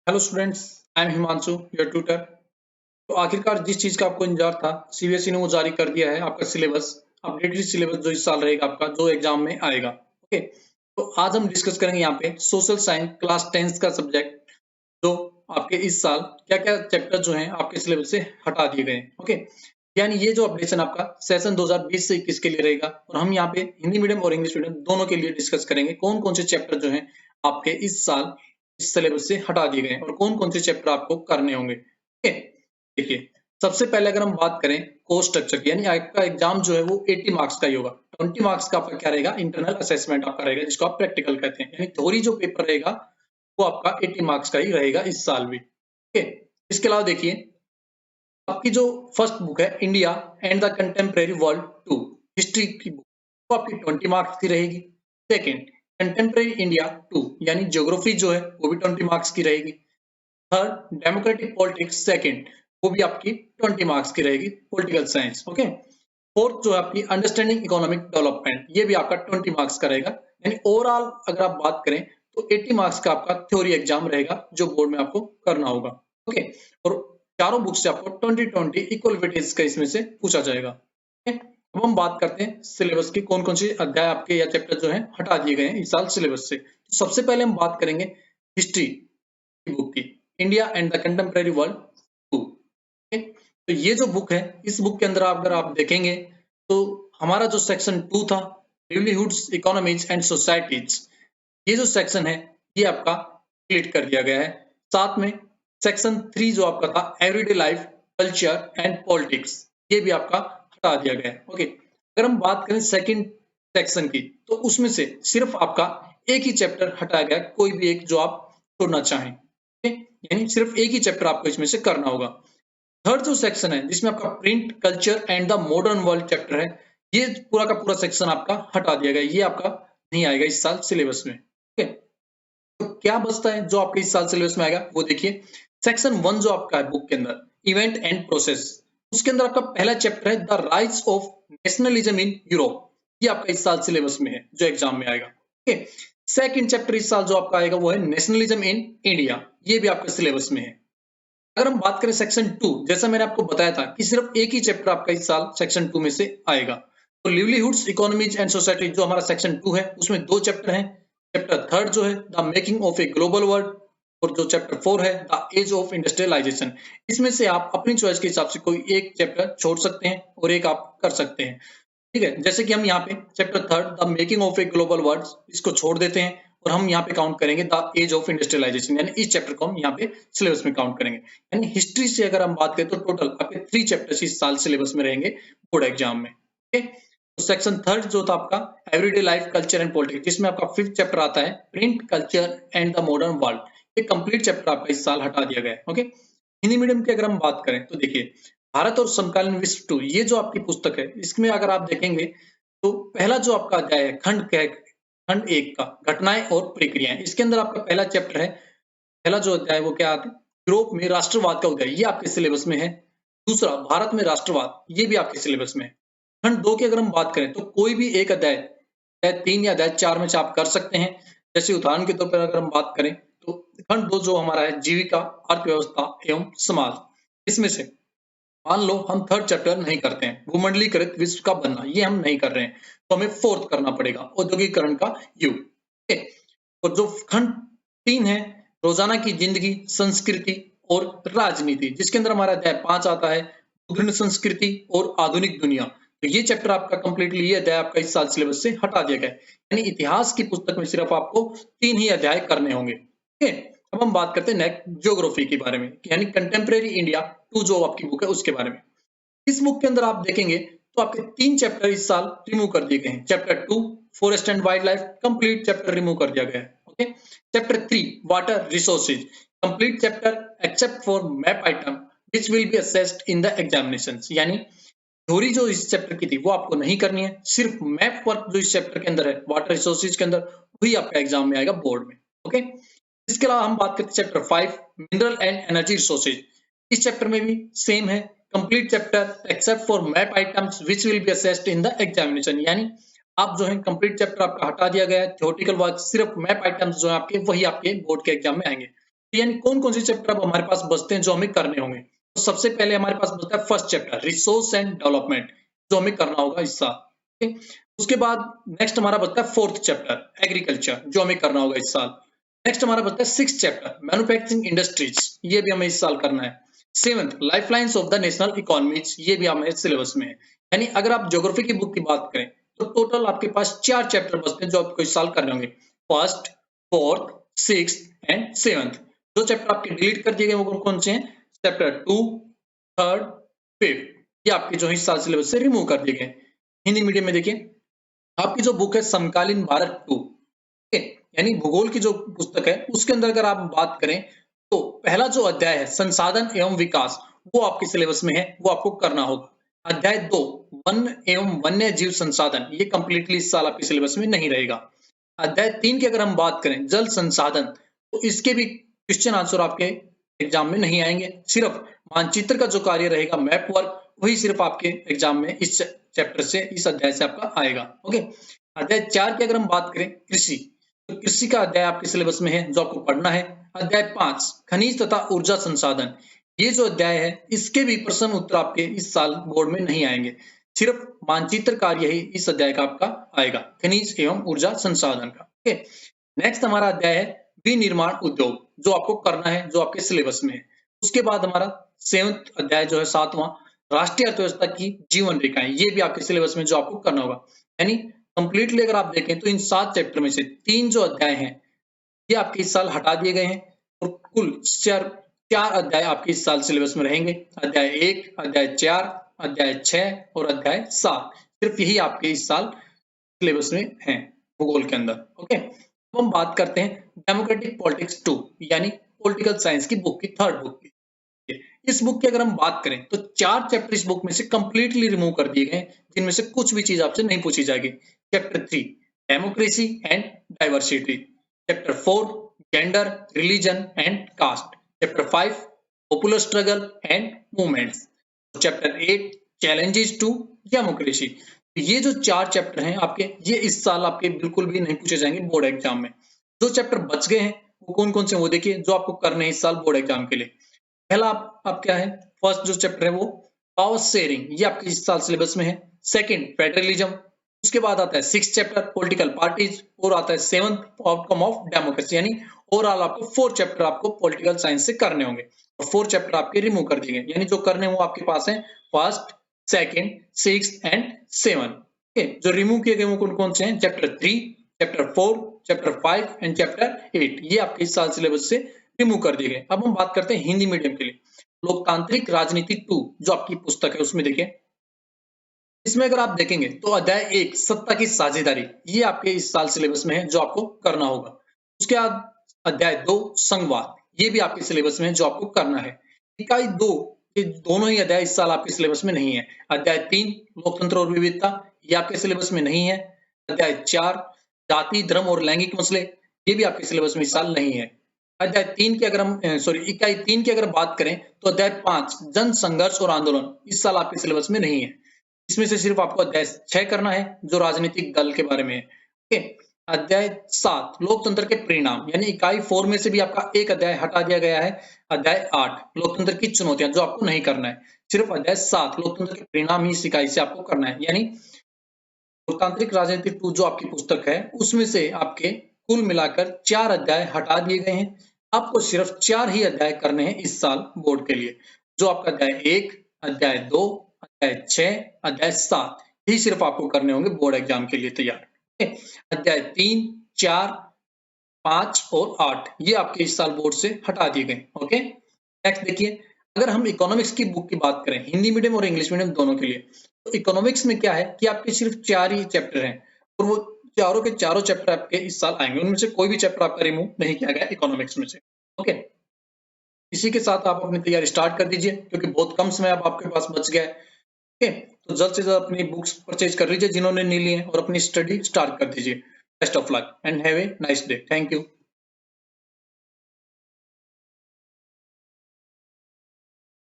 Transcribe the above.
Hello students, I am Himanshu, your tutor. तो आखिरकार जिस चीज का आपको इंतजार था, सीबीएसई ने वो जारी कर दिया है आपका सिलेबस, अपडेटेड सिलेबस जो इस साल रहेगा आपका, जो एग्जाम में आएगा। ओके, तो आज हम डिस्कस करेंगे यहाँ पे सोशल साइंस क्लास 10 का सब्जेक्ट, जो आपके इस साल क्या क्या चैप्टर जो हैं आपके सिलेबस से हटा दिए गए हैं। ओके, यानी ये जो अपडेशन आपका सेशन 2020 से 21 के लिए रहेगा, और हम यहाँ पे हिंदी मीडियम और इंग्लिश मीडियम दोनों के लिए डिस्कस करेंगे कौन कौन से चैप्टर जो हैं आपके इस साल इस सिलेबस से हटा दिए गए हैं और कौन कौन से चैप्टर आपको करने होंगे। ओके, देखिए, सबसे पहले अगर हम बात करें कोर्स स्ट्रक्चर की, यानी आपका एग्जाम जो है वो 80 मार्क्स का ही होगा। 20 मार्क्स का आपका क्या रहेगा, इंटरनल असेसमेंट आपका रहेगा, जिसको आप प्रैक्टिकल कहते हैं। यानी थ्योरी जो पेपर रहेगा वो आपका 80 मार्क्स का ही रहेगा इस साल भी। ओके, इसके अलावा देखिए, आपकी जो फर्स्ट बुक है India and the contemporary world 2 history की बुक, वो आपकी 20 मार्क्स की रहेगी। सेकेंड, कंटेम्प्रेरी इंडिया 2 यानी ज्योग्राफी जो है वो भी 20 मार्क्स की रहेगी। थर्ड, डेमोक्रेटिक पॉलिटिक्स सेकंड, वो भी आपकी 20 मार्क्स की रहेगी, पॉलिटिकल साइंस। ओके, फोर्थ जो है आपकी अंडरस्टैंडिंग इकोनॉमिक डेवलपमेंट, ये भी आपका 20 मार्क्स का रहेगा। यानी ओवरऑल अगर आप बात करें तो 80 मार्क्स का आपका थ्योरी एग्जाम रहेगा जो बोर्ड में आपको करना होगा। ओके, और चारों बुक से आपको 20-20 इक्वल वेटेज का इसमें से पूछा जाएगा। ओके, अब हम बात करते हैं सिलेबस की, कौन कौन से अध्याय आपके या चैप्टर जो है हटा दिए गए हैं इस साल सिलेबस से। तो सबसे पहले हम बात करेंगे हिस्ट्री की बुक की, India and the contemporary world 2। तो ये जो बुक है, इस बुक के अंदर अगर आप देखेंगे तो हमारा जो सेक्शन 2 था, लिवलीहुड्स इकोनॉमीज एंड सोसाइटीज, ये जो सेक्शन है ये आपका क्लियर कर दिया गया है। साथ में सेक्शन 3 जो आपका था everyday life culture and politics, ये भी आपका हटा दिया गया है। ओके, अगर हम बात करें सेकंड सेक्शन की, तो उसमें से सिर्फ आपका एक ही चैप्टर हटाया गया, कोई भी एक जो आप छोड़ना चाहें। यानी सिर्फ एक ही चैप्टर आपको इसमें से करना होगा। थर्ड जो सेक्शन है जिसमें आपका print culture and the modern world chapter है, ये पूरा का पूरा सेक्शन आपका हटा दिया गया, ये आपका नहीं आएगा इस साल सिलेबस में। ठीक है, तो क्या बचता है जो आपके इस साल सिलेबस में आएगा, वो देखिए। सेक्शन 1 जो आपका है बुक के अंदर, इवेंट एंड प्रोसेस, उसके अंदर आपका पहला चैप्टर है the rise of nationalism in Europe, ये आपका इस साल सिलेबस में है जो एग्जाम में आएगा। ठीक है, सेकंड चैप्टर इस साल जो आपका आएगा वो है नेशनलिज्म इन इंडिया, ये भी आपके सिलेबस में है। अगर हम बात करें सेक्शन 2, जैसा मैंने आपको बताया था कि सिर्फ एक ही चैप्टर आपका इस साल सेक्शन 2 में से आएगा, तो लिवलीहुड्स इकोनॉमीज एंड सोसाइटी जो हमारा सेक्शन 2 है उसमें दो चैप्टर हैं। चैप्टर थर्ड जो है the making of a global world, और जो चैप्टर 4 है द एज ऑफ इंडस्ट्रियलाइजेशन। इसमें से आप अपनी चॉइस के हिसाब से कोई एक चैप्टर छोड़ सकते हैं और एक आप कर सकते हैं। ठीक है, जैसे कि हम यहाँ पे chapter third the making of a global world, इसको छोड़ देते हैं और हम यहाँ पे काउंट करेंगे द एज ऑफ इंडस्ट्रियलाइजेशन, यानी इस चैप्टर को हम यहाँ पे सिलेबस में काउंट करेंगे। यानी हिस्ट्री से अगर हम बात करें तो टोटल आपके 3 चैप्टर्स इस साल सिलेबस में रहेंगे बोर्ड एग्जाम में। ठीक है, तो सेक्शन थर्ड जो था आपका everyday life culture and politics, जिसमें आपका फिफ्थ चैप्टर आता है print culture and the modern world, ये कंप्लीट चैप्टर आपका इस साल हटा दिया गया है। ओके, हिंदी मीडियम की अगर हम बात करें तो देखिए, भारत और समकालीन विश्व 2, ये जो आपकी पुस्तक है इसमें अगर आप देखेंगे तो पहला जो आपका अध्याय है खंड 1 का घटनाएं और प्रक्रियाएं, इसके अंदर आपका पहला चैप्टर है, पहला जो अध्याय वो क्या आता है, यूरोप में राष्ट्रवाद का उदय, ये आपके सिलेबस में है। दूसरा, भारत में राष्ट्रवाद, ये भी आपके सिलेबस में है। खंड 2 की अगर हम बात करें तो कोई भी एक अध्याय, अध्याय 3 या अध्याय 4 में से आप कर सकते हैं। जैसे उदाहरण के तौर पर अगर हम बात करें तो खंड 2 जो हमारा है जीविका, अर्थव्यवस्था एवं समाज, इसमें से मान लो हम थर्ड चैप्टर नहीं करते हैं, भूमंडलीकृत विश्व का बनना, ये हम नहीं कर रहे हैं, तो हमें फोर्थ करना पड़ेगा, औद्योगिकरण का युग। ठीक है, और जो खंड 3 है रोजाना की जिंदगी, संस्कृति और राजनीति, जिसके अंदर हमारा अध्याय 5 आता है उद्ग्रन संस्कृति और आधुनिक दुनिया, तो ये चैप्टर आपका कंप्लीटली, ये अध्याय आपका इस साल सिलेबस से हटा दिया गया है। यानी इतिहास की पुस्तक में सिर्फ आपको 3 ही अध्याय करने होंगे। ठीक है, अब हम बात करते हैं नेक्स्ट ज्योग्राफी के बारे में, यानी कंटेम्प्रेरी इंडिया 2 जो आपकी बुक है उसके बारे में। इस बुक के अंदर आप देखेंगे तो आपके 3 चैप्टर इस साल रिमूव कर दिए गए हैं। Chapter 2 forest and wild life, complete chapter remove कर दिया गया है। Okay, chapter 3 water resources, complete chapter except for map item which will be assessed in the examinations, यानी थ्योरी जो इस चैप्टर की थी वो आपको नहीं करनी है, सिर्फ मैप वर्क जो इस चैप्टर के अंदर है वाटर रिसोर्सेज के अंदर, वही आपका एग्जाम में आएगा बोर्ड में। ओके, इसके अलावा हम बात करते हैं chapter 5 mineral and energy resources, इस चैप्टर में भी सेम है, complete chapter except for map items which will be assessed in the examination, यानी आप जो है कंप्लीट चैप्टर आपका हटा दिया गया है, थ्योरेटिकल वर्क सिर्फ मैप आइटम्स जो है आपके वही आपके बोर्ड के एग्जाम में आएंगे। यानी कौन कौन से चैप्टर अब हमारे पास बचते हैं जो हमें करने होंगे। तो सबसे पहले हमारे पास बचता है first chapter resource and development, जो हमें करना होगा इस साल। ठीक? उसके बाद नेक्स्ट हमारा बचता है फोर्थ चैप्टर एग्रीकल्चर, जो हमें करना होगा इस साल। नेक्स्ट हमारा बचता है सिक्स चैप्टर मैन्युफैक्चरिंग इंडस्ट्रीज, ये भी हमें इस साल करना है। Seventh lifelines of the national economies, ये भी हमारे सिलेबस में है। यानी अगर आप ज्योग्राफी की बुक की बात करें तो टोटल आपके पास 4 चैप्टर बचते हैं जो आपको इस साल करने होंगे, first, fourth, six and seventh. जो चैप्टर आपके डिलीट कर दिए गए वो कौन कौन से हैं? चैप्टर 2, थर्ड, फिफ्थ, ये आपके जो इस साल सिलेबस से रिमूव कर दिए गए। हिंदी मीडियम में देखिए आपकी जो बुक है समकालीन भारत 2, यानी भूगोल की जो पुस्तक है उसके अंदर अगर आप बात करें तो पहला जो अध्याय है संसाधन एवं विकास, वो आपके सिलेबस में है, वो आपको करना होगा। अध्याय 2 वन एवं वन्य जीव संसाधन, ये कंप्लीटली इस साल आपके सिलेबस में नहीं रहेगा। अध्याय 3 की अगर हम बात करें जल संसाधन, तो इसके भी क्वेश्चन आंसर आपके एग्जाम में नहीं आएंगे। सिर्फ मानचित्र का जो कार्य रहेगा मैप वर्क, वही सिर्फ आपके एग्जाम में इस चैप्टर से, इस अध्याय से आपका आएगा। ओके, अध्याय 4 की अगर हम बात करें कृषि, तो कृषि का अध्याय आपके सिलेबस में है जो आपको पढ़ना है। अध्याय 5 खनिज तथा ऊर्जा संसाधन, ये जो अध्याय है इसके भी प्रश्न उत्तर आपके इस साल बोर्ड में नहीं आएंगे, सिर्फ मानचित्र कार्य ही इस अध्याय का आपका आएगा, खनिज एवं ऊर्जा संसाधन का। ओके, नेक्स्ट हमारा अध्याय है विनिर्माण उद्योग, जो आपको करना है, जो आपके सिलेबस में है। उसके बाद हमारा सेवंथ अध्याय जो है 7वां राष्ट्रीय अर्थव्यवस्था की जीवन रेखाएं, ये भी आपके सिलेबस में जो आपको करना होगा। यानी कंप्लीटली अगर आप देखें तो इन 7 चैप्टर में से 3 जो अध्याय हैं ये आपके इस साल हटा दिए गए हैं और कुल 4 अध्याय आपके इस साल सिलेबस में रहेंगे। अध्याय 1, अध्याय 4, अध्याय 6 और अध्याय 7, सिर्फ यही आपके इस साल सिलेबस में हैं भूगोल के अंदर। ओके, अब हम बात करते हैं डेमोक्रेटिक पॉलिटिक्स 2, यानी पॉलिटिकल साइंस की बुक की, थर्ड बुक की। इस बुक की अगर हम बात करें तो 4 चैप्टर इस बुक में से कंप्लीटली रिमूव कर दिए गए, जिनमें से कुछ भी चीज आपसे नहीं पूछी जाएगी। Chapter 3 democracy and diversity, chapter 4 gender religion and caste, chapter 5 popular struggle and movements, chapter 8 challenges to democracy. ये जो 4 चैप्टर हैं आपके, ये इस साल आपके बिल्कुल भी नहीं पूछे जाएंगे बोर्ड एग्जाम में। जो चैप्टर बच गए हैं वो कौन कौन से, वो देखिए जो आपको करने हैं इस साल बोर्ड एग्जाम के लिए। पहला आप क्या है, फर्स्ट जो चैप्टर है वो पावर शेयरिंग, ये आपके इस साल सिलेबस में है। सेकंड फेडरलिज्म, उसके बाद आता है सिक्स चैप्टर पॉलिटिकल पार्टीज, और आता है सेवंथ आउटकम ऑफ डेमोक्रेसी। यानी ओवरऑल आपको 4 चैप्टर आपको पॉलिटिकल साइंस से करने होंगे और 4 चैप्टर आपके रिमूव कर दिए गए, यानी जो करने वो आपके पास है फर्स्ट, सेकंड, सिक्स्थ एंड 7। जो रिमूव किए गए वो कौन कौन से हैं? Chapter 3, chapter 4, chapter 5 and chapter 8, ये आपके इस साल सिलेबस से रिमूव कर दिए गए। अब हम बात करते हैं हिंदी मीडियम के लिए लोकतांत्रिक राजनीति 2, जो आपकी पुस्तक है उसमें देखिए, इसमें अगर आप देखेंगे तो अध्याय 1 सत्ता की साझेदारी, ये आपके इस साल सिलेबस में है जो आपको करना होगा। उसके बाद अध्याय 2 संघवाद, ये भी आपके सिलेबस में है जो आपको करना है। इकाई 2, ये दोनों ही अध्याय इस साल आपके सिलेबस में नहीं है। अध्याय 3 लोकतंत्र और विविधता, ये आपके सिलेबस में नहीं है। अध्याय 4 जाति धर्म और लैंगिक मसले, ये भी आपके सिलेबस में इस साल नहीं है। अध्याय 3 की अगर हम इकाई 3 की अगर बात करें तो अध्याय 5 जन संघर्ष और आंदोलन, इस साल आपके सिलेबस में नहीं है। इसमें से सिर्फ आपको अध्याय 6 करना है जो राजनीतिक दल के बारे में है। ओके, अध्याय 7 लोकतंत्र के परिणाम, यानी इकाई 4 में से भी आपका एक अध्याय हटा दिया गया है। अध्याय 8 लोकतंत्र की चुनौतियां, जो आपको नहीं करना है, सिर्फ अध्याय 7 लोकतंत्र के परिणाम ही इस इकाई से आपको करना है। यानी लोकतांत्रिक राजनीति 2 जो आपकी पुस्तक है उसमें से आपके कुल मिलाकर 4 अध्याय हटा दिए गए हैं। आपको सिर्फ 4 ही अध्याय करने हैं इस साल बोर्ड के लिए, जो आपका अध्याय 1, अध्याय 2, अध्याय 6, अध्याय 7, ही सिर्फ आपको करने होंगे बोर्ड एग्जाम के लिए तैयार। अध्याय 3, 4, 5 और 8 ये आपके इस साल बोर्ड से हटा दिए गए। ओके, नेक्स्ट देखिए, अगर हम इकोनॉमिक्स की बुक की बात करें हिंदी मीडियम और इंग्लिश मीडियम दोनों के लिए, तो इकोनॉमिक्स में क्या है कि आपके सिर्फ 4 ही चैप्टर हैं और वो चारों के चारों चैप्टर आपके इस साल आएंगे, उनमें से कोई भी चैप्टर आपका रिमूव नहीं किया गया इकोनॉमिक्स में से। ओके, इसी के साथ आप अपनी तैयारी स्टार्ट कर दीजिए क्योंकि बहुत कम समय अब आपके पास बच गया है। ओके, तो जल्द से जल्द अपनी बुक्स परचेज कर लीजिए जिन्होंने नहीं ली है और अपनी स्टडी स्टार्ट कर दीजिए। Best of luck and have a nice day. Thank you.